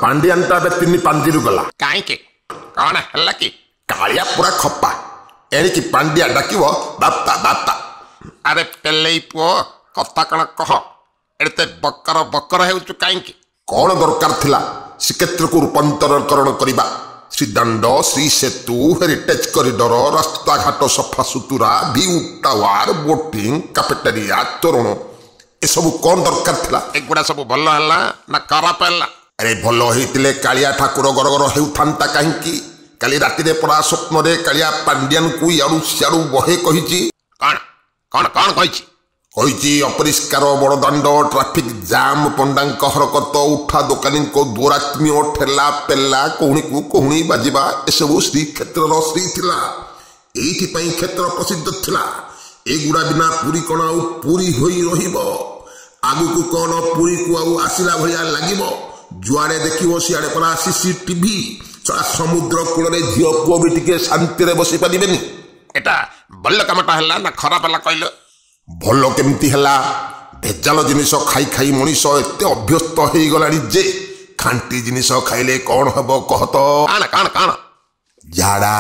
पांडियानटा बे तीन पांजीरु गला कहीं कौन है कि कालिया पूरा खप्पा एणिकी पांडिया डाकिव बाप्ता बाप्ता अरे पेले पुओ कथा कण कह एते बकर बकर हेउचु कहीं कौन दरकार थिला श्रीक्षेत्र को रूपांतरण करवा श्रीदांड श्री सेतु हेरिटेज कॉरिडोर रास्ता घाट सफा सुतुरा व्यू टावर बोटिंग कैफेटेरिया तोरण ए सब कौन दरकार थिला एगुड़ा सब भल हला ना खराब हला अरे भल होइतिले कालिया ठाकुर गरगर हेउथांता काहींकी काली राति रे परा स्वप्न रे कालिया पांडियन को याडू सियाडू बहे कहिची कौन कौन कौन कहिची कहिची अपरिष्कार बड़दाण्ड ट्राफिक जाम पंडांक हरकत उठा दुकानी को दुरात्म्य ठेला पेला कोहुणी को कोहुणी बाजिबा एसबू श्रीक्षेत्र श्री थिला एइथि पई क्षेत्र प्रसिद्ध थिला एगुड़ा बिना पूरी कण आउ पूरी होई रहिबो आगु को कौन पूरी को आउ आसिला भलिया लागिबो जुआड़े देखिबो सियाड़े परा सीसीटीवी सरा समुद्र कूल रे झियो पुओ भी टिके शांति रे बसी पारिबेनी एटा बल्ल कामटा हला ना खराब हला कहलो भल केमती हला भेजाल जिनिस खाई खाई मनीष एते अभ्यस्त हो गलानी जे खांटी जिनिस खाइले कौन हबो कहत कान कान कान झाड़ा